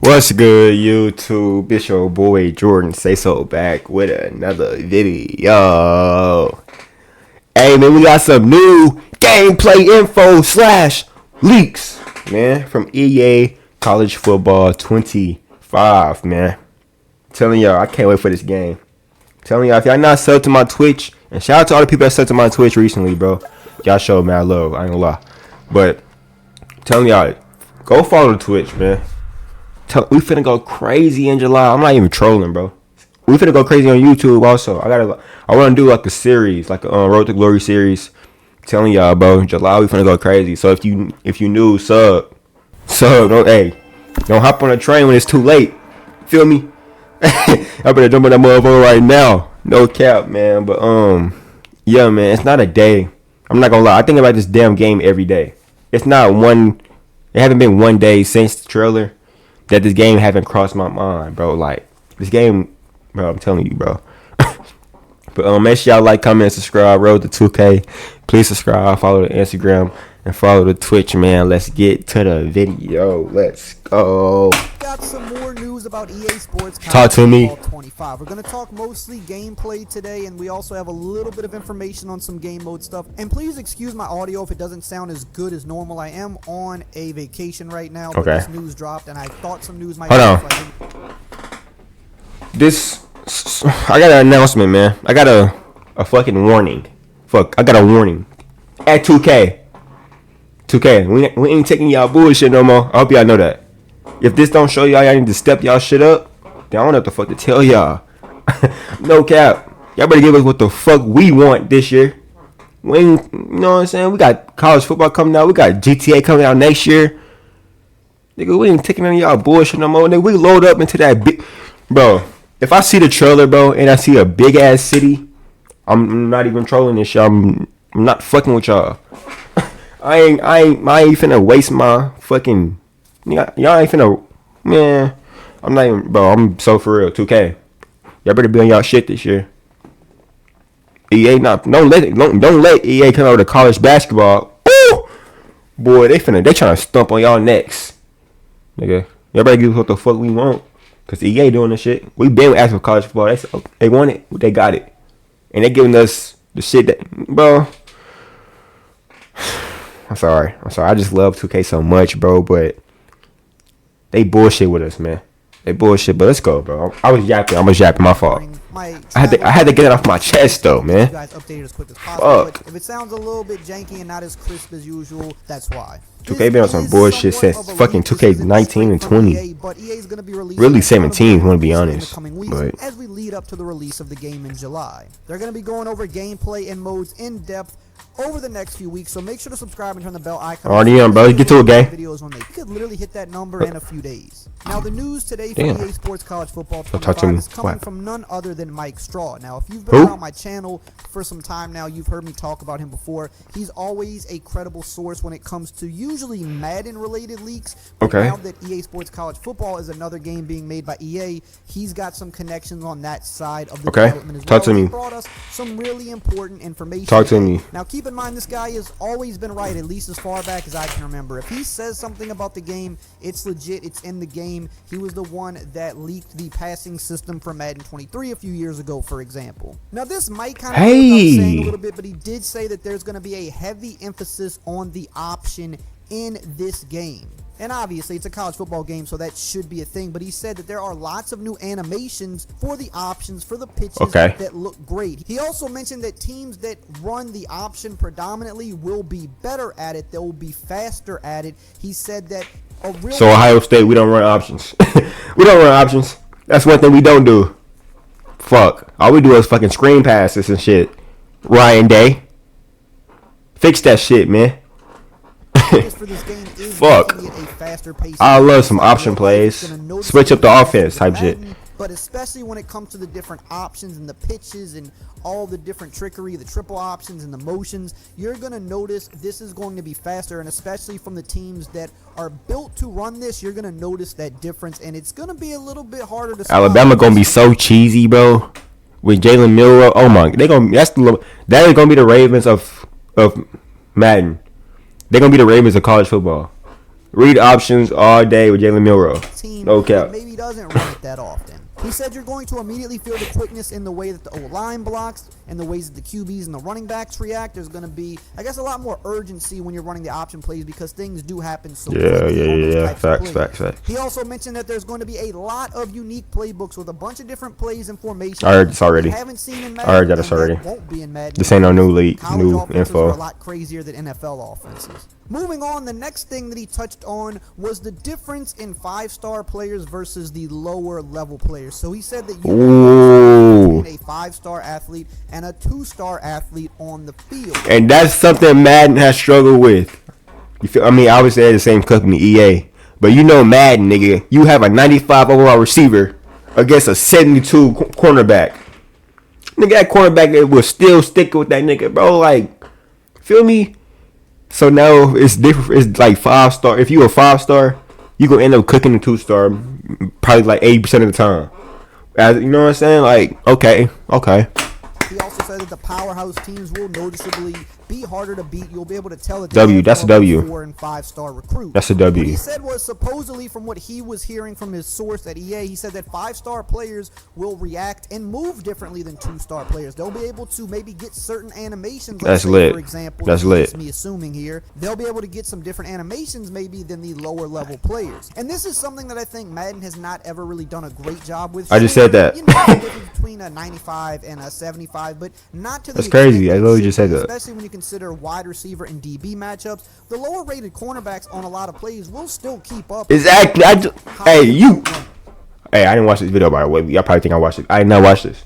What's good, YouTube? It's your boy JordanSaySo back with another video. Hey man, we got some new gameplay info slash leaks, man, from EA College Football 25, man. Telling y'all, I can't wait for this game. Telling y'all, if y'all not subbed to my Twitch, and shout out to all the people that subbed to my Twitch recently, bro. Y'all showed mad love, I ain't gonna lie. But telling y'all, go follow the Twitch, man. We finna go crazy in July. I'm not even trolling, bro. We finna go crazy on YouTube also. I want to do like a series, like a Road to Glory series. Telling y'all, bro, in July we finna go crazy. So if you new, sub. Don't hop on a train when it's too late. Feel me? I better jump on that motherfucker right now. No cap, man. But yeah, man, it's not a day. I'm not gonna lie. I think about this damn game every day. It's not one. It haven't been one day since the trailer that this game haven't crossed my mind, bro. Like, this game, bro, I'm telling you, bro. But make sure y'all like, comment, and subscribe. Road to 2K. Please subscribe, follow the Instagram, and follow the Twitch, man. Let's get to the video. Let's go. Got some more news about EA Sports Talk to me. 25. We're going to talk mostly gameplay today, and we also have a little bit of information on some game mode stuff. And please excuse my audio if it doesn't sound as good as normal. I am on a vacation right now, but this news dropped, and I thought some news might. Hold on. I got an announcement, man. I got a fucking warning. I got a warning. At 2K. 2K, we ain't taking y'all bullshit no more. I hope y'all know that. If this don't show y'all need to step y'all shit up, then I don't know what the fuck to tell y'all. No cap. Y'all better give us what the fuck we want this year. We ain't, you know what I'm saying? We got college football coming out. We got GTA coming out next year. Nigga, we ain't taking any of y'all bullshit no more. Nigga, we load up into that big... Bro, if I see the trailer, bro, and I see a big-ass city, I'm not even trolling this shit. I'm not fucking with y'all. I ain't finna waste my fucking... Y'all ain't finna... Man, I'm not even... Bro, I'm so for real. 2K. Y'all better be on y'all shit this year. EA not... Don't let EA come over to college basketball. Ooh! Boy, they trying to stump on y'all necks. Nigga. Y'all better give us what the fuck we want. Because EA doing this shit. We been asking for college football. They want it. They got it. And they giving us the shit that... Bro... I'm sorry. I just love 2K so much, bro, but they bullshit with us, man. They bullshit, but let's go, bro. I was yapping. My fault. I had to get it off my chest, though, man. You guys updated as quick as possible. Fuck. If it sounds a little bit janky and not as crisp as usual, that's why. 2K been on some bullshit since fucking 2K19 and 20. Really 17, if you want to be honest. But as we lead up to the release of the game in July, they're going to be going over gameplay and modes in depth over the next few weeks, so make sure to subscribe and turn the bell icon. Already on, bro. Get to a game. Videos when they could literally hit that number in a few days. Now, the news today for EA Sports College Football 25 is coming from none other than Mike Straw. Now, if you've been around my channel for some time now, you've heard me talk about him before. He's always a credible source when it comes to usually Madden-related leaks. But now that EA Sports College Football is another game being made by EA, he's got some connections on that side of the development as well. Talk to me. He brought us some really important information. Talk to me. Now, keep in mind, this guy has always been right, at least as far back as I can remember. If he says something about the game, it's legit, it's in the game. He was the one that leaked the passing system for Madden 23 a few years ago, for example. Now, this might kind of saying a little bit, but he did say that there's going to be a heavy emphasis on the option in this game. And obviously, it's a college football game, so that should be a thing. But he said that there are lots of new animations for the options, for the pitches that look great. He also mentioned that teams that run the option will be better at it. They'll be faster at it. He said that So Ohio State, we don't run options. We don't run options. That's one thing we don't do. Fuck. All we do is fucking screen passes and shit. Ryan Day. Fix that shit, man. For this game is fuck. I love some option plays. Switch up the offense type shit. But especially when it comes to the different options and the pitches and all the different trickery, the triple options and the motions, you're going to notice this is going to be faster. And especially from the teams that are built to run this, you're going to notice that difference. And it's going to be a little bit harder to Alabama going to be so cheesy, bro. With Jalen Milroe. Oh my. That is going to be the Ravens of Madden. They're going to be the Ravens of college football. Read options all day with Jalen Milroe. Team No cap. maybe doesn't run it that often. He said you're going to immediately feel the quickness in the way that the O-line blocks and the ways that the QBs and the running backs react. There's going to be, I guess, a lot more urgency when you're running the option plays because things do happen so quickly. Yeah. Facts. He also mentioned that there's going to be a lot of unique playbooks with a bunch of different plays and formations. I heard this already. Haven't seen in Madden. I heard that already. Won't be in Madden. This ain't no new league, College new offenses info. are a lot crazier than NFL offenses. Moving on, the next thing that he touched on was the difference in 5-star players versus the lower level players. So he said that you can between a 5-star athlete and a 2-star athlete on the field. And that's something Madden has struggled with. You feel? I mean, obviously they're the same company, EA. But you know Madden, nigga. You have a 95 overall receiver against a 72 cornerback. Nigga, that cornerback that will still stick with that nigga, bro. Like, feel me? So now it's different. It's like 5-star. If you a 5-star, you gonna end up cooking a 2-star probably like 80% of the time. You know what I'm saying? Like, okay. He also said that the powerhouse teams will noticeably be harder to beat. You'll be able to tell that That's a W. 4 and 5-star recruits. That's a W. What he said was supposedly from what he was hearing from his source at EA, he said that 5-star players will react and move differently than 2-star players. They'll be able to maybe get certain animations. That's lit. For example, that's lit. Me assuming here, they'll be able to get some different animations maybe than the lower level players. And this is something that I think Madden has not ever really done a great job with. I just said that. You know, the difference between a 95 and a 75, but not to the That's crazy. I literally just said that. Especially when you consider wide receiver and DB matchups, the lower rated cornerbacks on a lot of plays will still keep up. Exactly. Hey, I didn't watch this video, by the way. Y'all probably think I watched it. I did not watch this.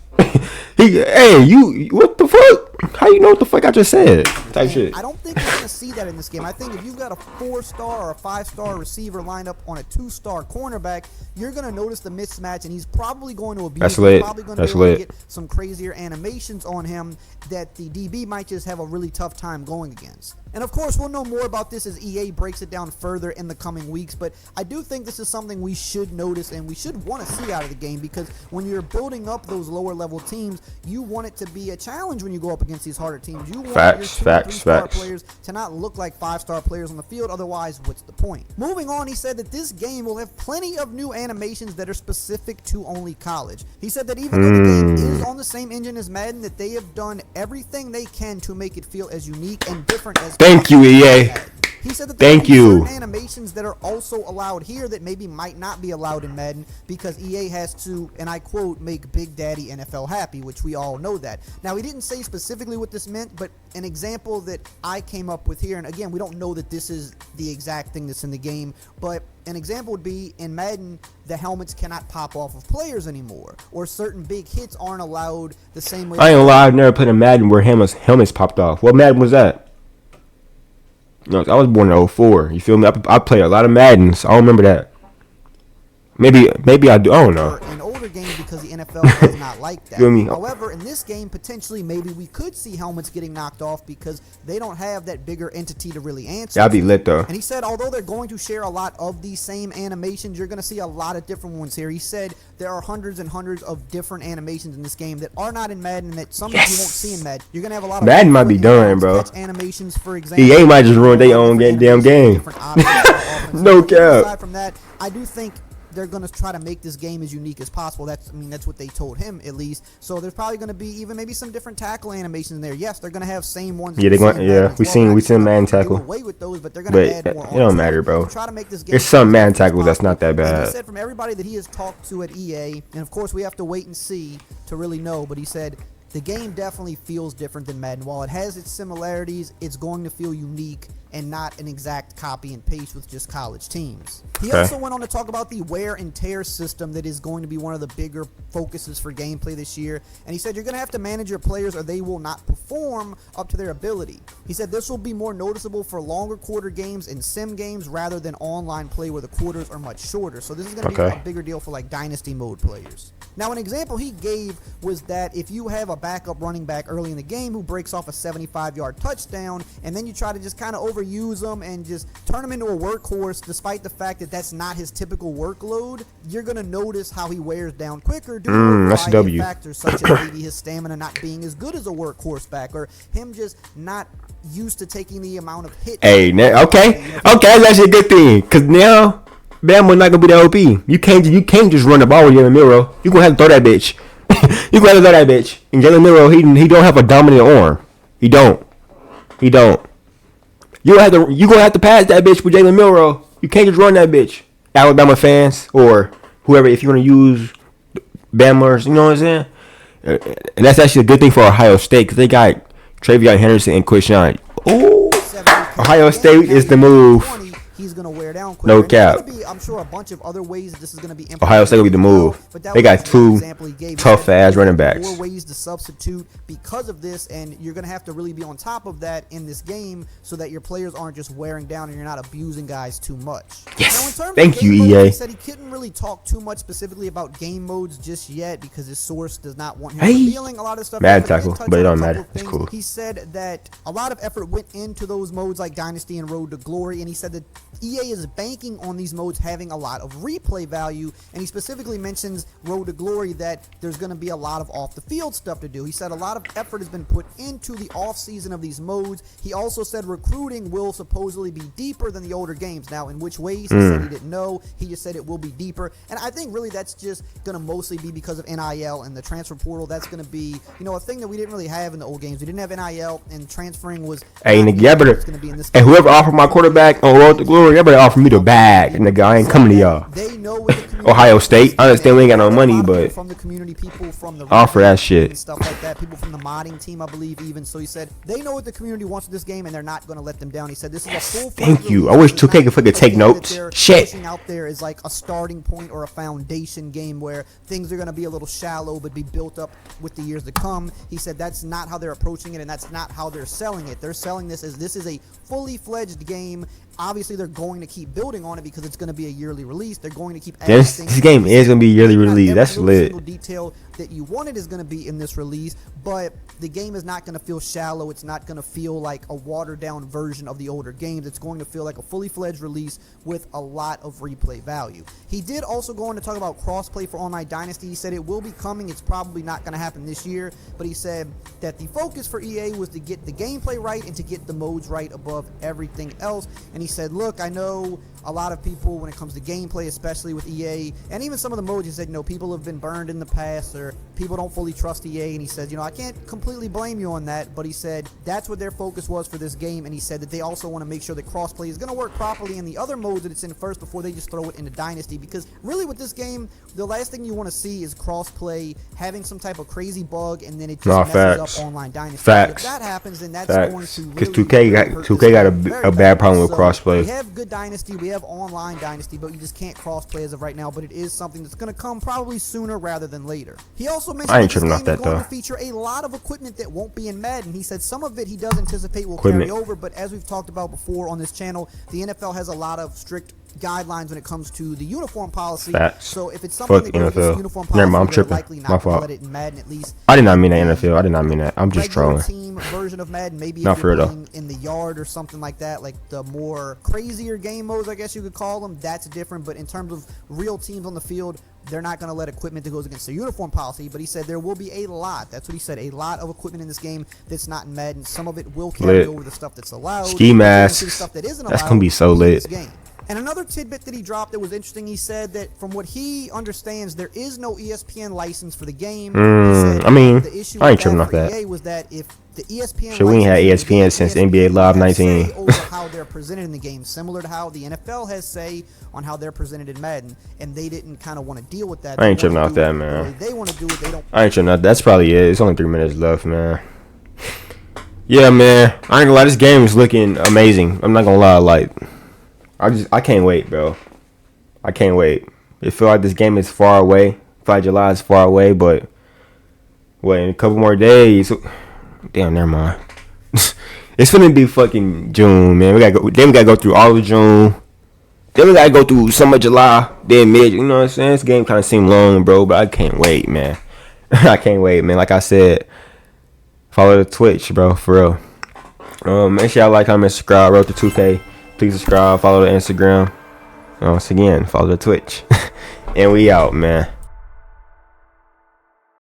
What the fuck? How you know what the fuck I just said? Type shit. I don't think you're going to see that in this game. I think if you've got a 4-star or a 5-star receiver lined up on a 2-star cornerback, you're going to notice the mismatch, and he's probably going to abuse. That's lit. Probably going to be able to get some crazier animations on him that the DB might just have a really tough time going against. And of course, we'll know more about this as EA breaks it down further in the coming weeks, but I do think this is something we should notice and we should want to see out of the game, because when you're building up those lower level teams, you want it to be a challenge when you go up against these harder teams. You want your 2- and 3-star players to not look like 5-star players on the field, otherwise what's the point? Moving on, he said that this game will have plenty of new animations that are specific to only college. He said that even though the game is on the same engine as Madden, that they have done everything they can to make it feel as unique and different as Thank you, EA. He said that there Thank you. certain animations that are also allowed here that maybe might not be allowed in Madden because EA has to, and I quote, make Big Daddy NFL happy, which we all know that. Now, he didn't say specifically what this meant, but an example that I came up with here, and again, we don't know that this is the exact thing that's in the game, but an example would be in Madden, the helmets cannot pop off of players anymore, or certain big hits aren't allowed the same way. I ain't gonna lie, I've never played a Madden where helmets popped off. What Madden was that? No, I was born in 04. You feel me? I play a lot of Maddens. I don't remember that. Maybe I do. I don't know. In older games, because the NFL does not like that. Feel me? However, in this game, potentially, maybe we could see helmets getting knocked off because they don't have that bigger entity to really answer. That'd be lit, though. And he said, although they're going to share a lot of these same animations, you're going to see a lot of different ones here. He said there are hundreds and hundreds of different animations in this game that are not in Madden and that some of you won't see in Madden. You're going to have a lot of Madden might be done, bro. Animations, for example. EA might just ruin their own damn game. No cap. Aside from that, I do think they're going to try to make this game as unique as possible. That's what they told him, at least. So there's probably going to be even maybe some different tackle animations in there. Yes, they're going to have same ones. Yeah, they're going. Yeah, we seen Madden tackle. Away with those, but they're going to add more. It don't matter, bro. Try to make this game. There's some Madden tackles that's not that bad. He said from everybody that he has talked to at EA, and of course we have to wait and see to really know. But he said the game definitely feels different than Madden. While it has its similarities, it's going to feel unique and not an exact copy and paste with just college teams. He also went on to talk about the wear and tear system that is going to be one of the bigger focuses for gameplay this year. And he said you're going to have to manage your players or they will not perform up to their ability. He said this will be more noticeable for longer quarter games and sim games rather than online play where the quarters are much shorter. So this is going to be a bigger deal for like dynasty mode players. Now, an example he gave was that if you have a backup running back early in the game who breaks off a 75-yard touchdown and then you try to just kind of overuse overuse him and just turn him into a workhorse, despite the fact that that's not his typical workload, you're going to notice how he wears down quicker due to a that's a variety W. of factors, such as maybe his stamina not being as good as a workhorse back, or him just not used to taking the amount of hits. Hey, okay, that's actually a good thing, because now Bama's not gonna be the OP. You can't just run the ball with Jalen Milroe. You gonna have to throw that bitch. You gonna have to throw that bitch. And Jalen Milroe, he don't have a dominant arm. He don't. You gonna have to pass that bitch with Jalen Milroe. You can't just run that bitch. Alabama fans or whoever, if you want to use Bama's, you know what I'm saying? And that's actually a good thing for Ohio State, because they got Travion Henderson and Quishon. Ooh, Ohio State is the move. He's going to wear down quicker. No cap. I'm sure a bunch of other ways that this is going to be implemented. Ohio State will be the move. They got two tough-ass running backs. More ways to substitute because of this, and you're going to have to really be on top of that in this game so that your players aren't just wearing down and you're not abusing guys too much. Yes. Now, Thank you, modes, EA. he said he couldn't really talk too much specifically about game modes just yet because his source does not want him revealing a lot of stuff. Bad tackle, but it don't matter. It's cool. He said that a lot of effort went into those modes like Dynasty and Road to Glory, and he said that EA is banking on these modes having a lot of replay value, and he specifically mentions Road to Glory that there's going to be a lot of off-the-field stuff to do. He said a lot of effort has been put into the off-season of these modes. He also said recruiting will supposedly be deeper than the older games. Now, in which ways, he said he didn't know. He just said it will be deeper, and I think really that's just going to mostly be because of NIL and the transfer portal. That's going to be, a thing that we didn't really have in the old games. We didn't have NIL, and transferring was and whoever offered my quarterback on Road to Glory, everybody offered me the bag, and the guy ain't coming to y'all. They know Ohio State, I understand we ain't got no money, but from the community, people from the offer that shit and stuff like that, people from the modding team, I believe, even. So he said they know what the community wants with this game, and they're not going to let them down. He said this is a full. Thank you. I wish 2K could fucking take notes. Shit. Pushing out there is like a starting point or a foundation game where things are going to be a little shallow but be built up with the years to come. He said that's not how they're approaching it, and that's not how they're selling it. They're selling this as this is a fully fledged game. Obviously, they're going to keep building on it because it's going to be a yearly release. They're going to keep adding things. This game is going to be yearly release. That's lit. Single detail that you wanted is going to be in this release, but the game is not going to feel shallow. It's not going to feel like a watered-down version of the older games. It's going to feel like a fully fledged release with a lot of replay value. He did also go on to talk about crossplay for Online Dynasty. He said it will be coming. It's probably not going to happen this year, but he said that the focus for EA was to get the gameplay right and to get the modes right above everything else. And he said, look, I know a lot of people, when it comes to gameplay, especially with EA, and even some of the modes, he said, people have been burned in the past, or people don't fully trust EA, and he said, I can't completely blame you on that, but he said that's what their focus was for this game, and he said that they also want to make sure that crossplay is going to work properly in the other modes that it's in first before they just throw it into Dynasty, because really with this game, the last thing you want to see is crossplay having some type of crazy bug, and then it just messes up Online Dynasty. Facts. If that happens, then that's going to because really 2K got a bad problem with crossplay. We have good Dynasty, we have Online Dynasty, but you just can't crossplay as of right now, but it is something that's going to come probably sooner rather than later. He also mentioned I ain't that this tripping game off that, is going though. to feature a lot of equipment that won't be in Madden. He said some of it he does anticipate will carry over, but as we've talked about before on this channel, the NFL has a lot of strict guidelines when it comes to the uniform policy. Facts. So if it's something that goes against uniform policy, Never mind, I'm tripping. likely not My going to fault. let it in Madden at least. I did not mean that NFL. I did not mean that. I'm just Regular trolling. team version of Madden, maybe Not if for you're real, playing in the yard or something like that, like the more crazier game modes, I guess you could call them, that's different. But in terms of real teams on the field, they're not going to let equipment that goes against the uniform policy. But he said there will be a lot. That's what he said. A lot of equipment in this game that's not in Madden. Some of it will carry over the stuff that's allowed. Ski masks. Stuff that isn't That's allowed going to be so in lit. this game. And another tidbit that he dropped that was interesting, he said that from what he understands, there is no ESPN license for the game. He said I mean, the issue I ain't with tripping that off for that. EA was that if the ESPN Shit, we ain't had ESPN since NBA Live 19. over how they're presented in the game, similar to how the NFL has say on how they're presented in Madden, and they didn't kind of want to deal with that. I ain't tripping off that, man. They want to do it. They don't. I ain't tripping off. That's probably it. It's only 3 minutes left, man. Yeah, man. I ain't gonna lie. This game is looking amazing. I'm not gonna lie. Like, I can't wait, bro. I can't wait. It feel like this game is far away. I feel like July is far away, but wait, in a couple more days. Damn, never mind. It's gonna be fucking June, man. We gotta go through all of June. Then we gotta go through some of July, then mid. You know what I'm saying? This game kind of seemed long, bro, but I can't wait, man. I can't wait, man. Like I said, follow the Twitch, bro, for real. Make sure y'all like, comment, subscribe. Road to 2K. Please subscribe. Follow the Instagram. Once again, follow the Twitch. And we out, man.